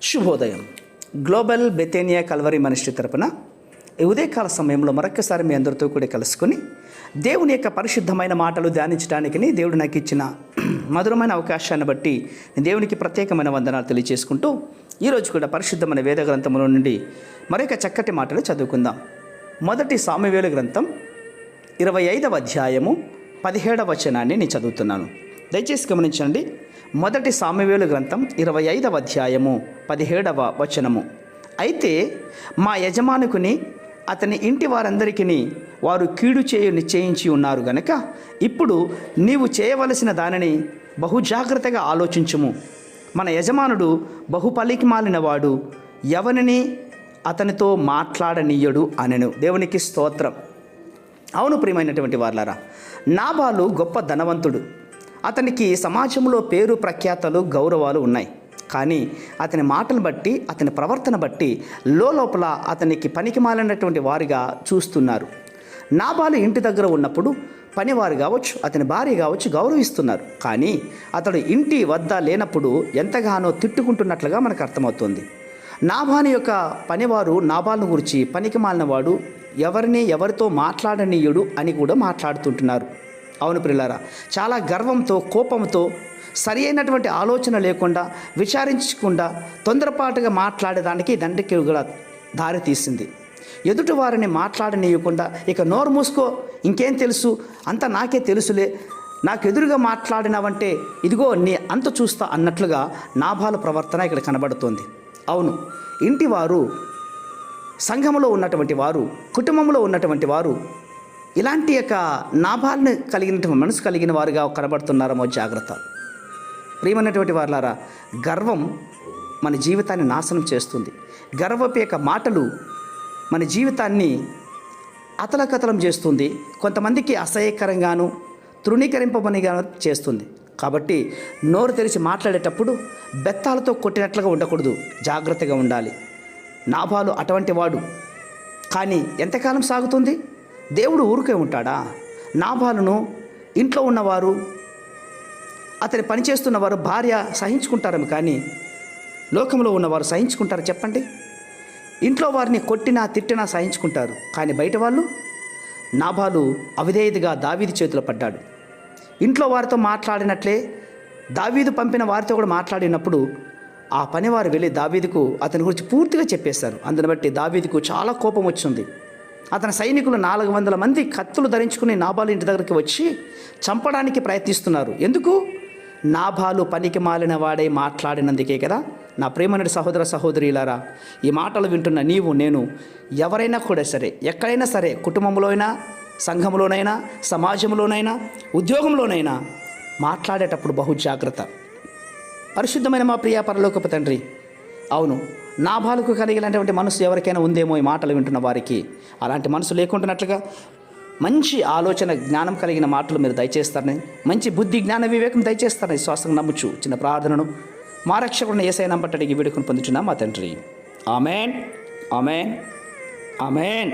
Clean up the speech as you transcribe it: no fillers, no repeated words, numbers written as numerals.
శుభోదయం. Global బెతేనియా Calvary ministry తరపున ఈ ఉదయకాల సమయంలో మరొకసారి మీ అందరితో కూడా కలుసుకొని దేవుని యొక్క పరిశుద్ధమైన మాటలు ధ్యానించడానికి దేవుడు నాకు ఇచ్చిన మధురమైన అవకాశాన్ని బట్టి దేవునికి ప్రత్యేకమైన వందనాలు తెలియజేసుకుంటూ ఈరోజు కూడా పరిశుద్ధమైన వేద గ్రంథముల నుండి మరొక చక్కటి మాటలు చదువుకుందాం. మొదటి సామెవేలు గ్రంథం 25వ అధ్యాయము 17వ వచనాన్ని నేను చదువుతున్నాను. దయచేసి గమనించండి. మొదటి సామెవేలు గ్రంథం 25వ అధ్యాయము 17వ వచనము. అయితే మా యజమానుకుని అతని ఇంటి వారందరికీ వారు కీడు చేయు నిశ్చయించి ఉన్నారు గనక ఇప్పుడు నీవు చేయవలసిన దానిని బహుజాగ్రత్తగా ఆలోచించుము. మన యజమానుడు బహుపలికి మాలినవాడు, ఎవరిని అతనితో మాట్లాడనీయడు అనెను. దేవునికి స్తోత్రం. అవును ప్రియమైనటువంటి వార్లారా, నాబాలు గొప్ప ధనవంతుడు. అతనికి సమాజంలో పేరు ప్రఖ్యాతలు గౌరవాలు ఉన్నాయి. కానీ అతని మాటను బట్టి అతని ప్రవర్తన బట్టి లోపల అతనికి పనికి మాలినటువంటి వారిగా చూస్తున్నారు. నాబాలు ఇంటి దగ్గర ఉన్నప్పుడు పనివారు కావచ్చు, అతని భార్య కావచ్చు గౌరవిస్తున్నారు. కానీ అతడు ఇంటి వద్ద లేనప్పుడు ఎంతగానో తిట్టుకుంటున్నట్లుగా మనకు అర్థమవుతుంది. నాబాలు యొక్క పనివారు నాబాలును గురించి పనికి మాలినవాడు, ఎవరితో మాట్లాడనీయుడు అని కూడా మాట్లాడుతుంటున్నారు. అవును ప్రియులారా, చాలా గర్వంతో కోపంతో సరి అయినటువంటి ఆలోచన లేకుండా విచారించకుండా తొందరపాటుగా మాట్లాడేదానికి దండకి కూడా దారి తీసింది. ఎదుటి వారిని మాట్లాడనీయకుండా ఇక నోరు మూసుకో, ఇంకేం తెలుసు, అంతా నాకే తెలుసులే, నాకు ఎదురుగా మాట్లాడినావంటే ఇదిగో నీ అంత చూస్తా అన్నట్లుగా నాబాల ప్రవర్తన ఇక్కడ కనబడుతోంది. అవును, ఇంటివారు, సంఘంలో ఉన్నటువంటి వారు, కుటుంబంలో ఉన్నటువంటి వారు ఇలాంటి యొక్క నాబాలను కలిగినటువంటి మనసు కలిగిన వారుగా కనబడుతున్నారేమో జాగ్రత్త. ప్రియమైనటువంటి వారులారా, గర్వం మన జీవితాన్ని నాశనం చేస్తుంది. గర్వపు యొక్క మాటలు మన జీవితాన్ని అతలకతలం చేస్తుంది. కొంతమందికి అసహ్యకరంగాను తృణీకరింపబనిగాను చేస్తుంది. కాబట్టి నోరు తెరిచి మాట్లాడేటప్పుడు బెత్తాలతో కొట్టినట్లుగా ఉండకూడదు, జాగ్రత్తగా ఉండాలి. నాబాలు అటువంటి వాడు. కానీ ఎంతకాలం సాగుతుంది? దేవుడు ఊరికే ఉంటాడా? నాబాలును ఇంట్లో ఉన్నవారు, అతని పనిచేస్తున్నవారు, భార్య సహించుకుంటారేమో, కానీ లోకంలో ఉన్నవారు సహించుకుంటారు చెప్పండి? ఇంట్లో వారిని కొట్టినా తిట్టినా సహించుకుంటారు, కానీ బయట వాళ్ళు? నాబాలు అవిధేయతగా దావీదు చేతిలో పడ్డాడు. ఇంట్లో వారితో మాట్లాడినట్లే దావీదు పంపిన వారితో కూడా మాట్లాడినప్పుడు ఆ పనివారు వెళ్ళి దావీదుకు అతని గురించి పూర్తిగా చెప్పేశారు. అందుని బట్టి దావీదుకు చాలా కోపం వచ్చింది. అతని సైనికులు 400 మంది కత్తులు ధరించుకుని నాబాలు ఇంటి దగ్గరికి వచ్చి చంపడానికి ప్రయత్నిస్తున్నారు. ఎందుకు? నాబాలు పనికి మాలిన వాడై మాట్లాడినందుకే కదా. నా ప్రియమైన సహోదర సహోదరులారా, ఈ మాటలు వింటున్న నీవు, నేను, ఎవరైనా కూడా సరే, ఎక్కడైనా సరే, కుటుంబంలో అయినా, సంఘంలోనైనా, సమాజంలోనైనా, ఉద్యోగంలోనైనా మాట్లాడేటప్పుడు బహు జాగ్రత్త. పరిశుద్ధమైన మా ప్రియ పరలోకపు తండ్రి, అవును, నాబాలుకు కలిగినటువంటి మనసు ఎవరికైనా ఉందేమో ఈ మాటలు వింటున్న వారికి. అలాంటి మనసు లేకుంటున్నట్లుగా మంచి ఆలోచన జ్ఞానం కలిగిన మాటలు మీరు దయచేస్తారని, మంచి బుద్ధి జ్ఞాన వివేకం దయచేస్తారని విశ్వాసం నమ్ముచు చిన్న ప్రార్థనను మా రక్షకుడిని యేసయ్య నామమున అడిగి వేడుకొని పొందుచున్నాం మా తండ్రి. Amen, amen, amen.